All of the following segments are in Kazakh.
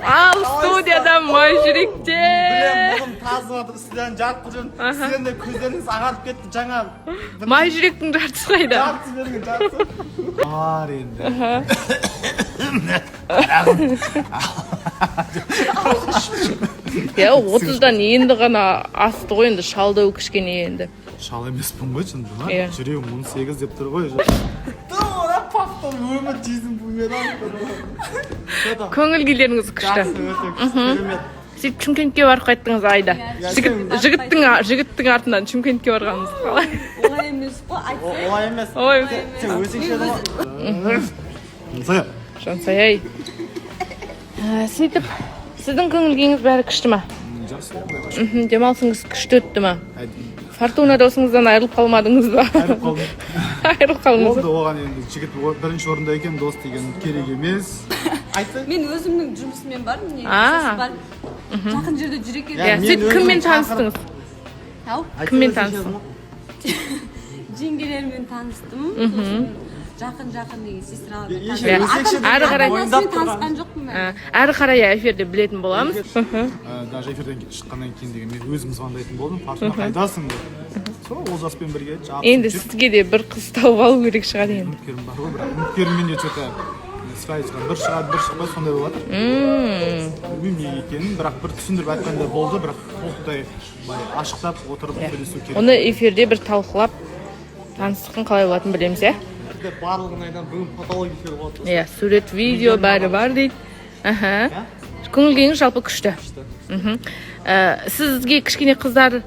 Al stüdyodan Majrik'te. Bilem oğlum tazımadı üstüden jartırın. Sizin de gözleriniz ağarıp gitti жаңа. Majrik'in jartısı kayda. Jartı verin jartı. Var endi. Ya 30'dan енді ғана асты ғой енді шалдау кішкене енді. Шал емеспін ғой шындығында. Иә. Жүрегім 18 деп тұр ғой. Тура пафтан өмір жизнь бумеранг. Көңіл күйлеріңіз күшті. Сіз Чымкентке барып қайттыңыз айда. Жігіттің артынан Чымкентке барғаныңыз қалай? Олай емес қой, айтса. Олай емес. Ой, Сен өзіңше Сая. Жансай-ай. Сөйтіп, сіздің көңіл күйіңіз бәрі күшті ма? Жақсы. Демалысыңыз күшті өтті ма? Фортуна досыңыздан айырылып қалмадыңыз ба? Айырылып қалдым. Айырылып қалдыңыз. Болды, оған енді жігіт бірінші орында екен, дос деген керек емес. Айтсай. Мен өзімнің жұмысымен бармын, не бар. Жақын жерде жүр екен. Сөйтіп кіммен таныстыңыз? Ау? Кіммен таныстың? Жеңгелермен таныстым. Жақын деген сестралармен Әрі қарай танысқан жоқпын мен. Әрі қарай эфирде білетін боламыз. Даже эфирден шыққаннан кейін деген мен өзім звондайтын болдым. Фортуна қайдасың деп. Сол Олжаспен бірге жабысып Енді сізге де бір қыз тауып алу керек шығар енді. Үміткерім бар ғой, бірақ үміткеріммен де что-то связьға бір шығады, бір шықпай сондай болады. Білмеймін неге екенін, бірақ бір түсіндіріп айтқанда болды, бірақ толықтай ашықтап отырып сөйлесу керек. Оны эфирде бір талқылап таныстықтың қалай болатынын білеміз, иә? Барлығын айдан бүгін патология эфир болады. Иә, сурет, видео бәрі бар дейді. Көңіл күйіңіз жалпы күшті. Сізге кішкене қыздар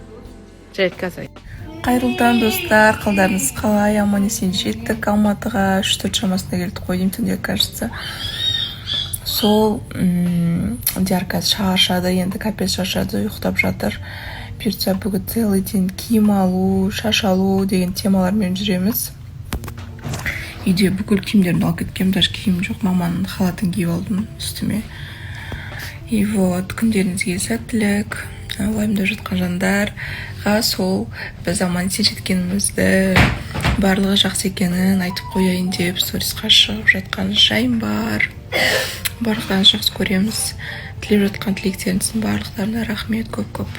жайткасы. Қайырлы достар, қалдарыңыз қалай? Аман-есен жеттік Алматыға 3-4 шамасында келдік қой деймін түнде, кажется. Сол Диарка шаршады, енді капец шаршады, ұйықтап жатыр. Бұйыртса бүгін целый день киім алу, шаш алу деген темалармен жүреміз. Үйде бүкіл киімдерімді алып кеткем, даже киім жоқ, маманың халатын киіп алдым үстіме. И вот, күндеріңізге сәттілік, уайымда жатқан жандарға сол біз аман-есен жеткенімізді, барлығы жақсы екенін айтып қояйын деп сторисқа шығып жатқан жайым бар. Барлықтарыңызды жақсы көреміз. Тілеп жатқан тілектеріңіздің барлықтарына рахмет көп-көп.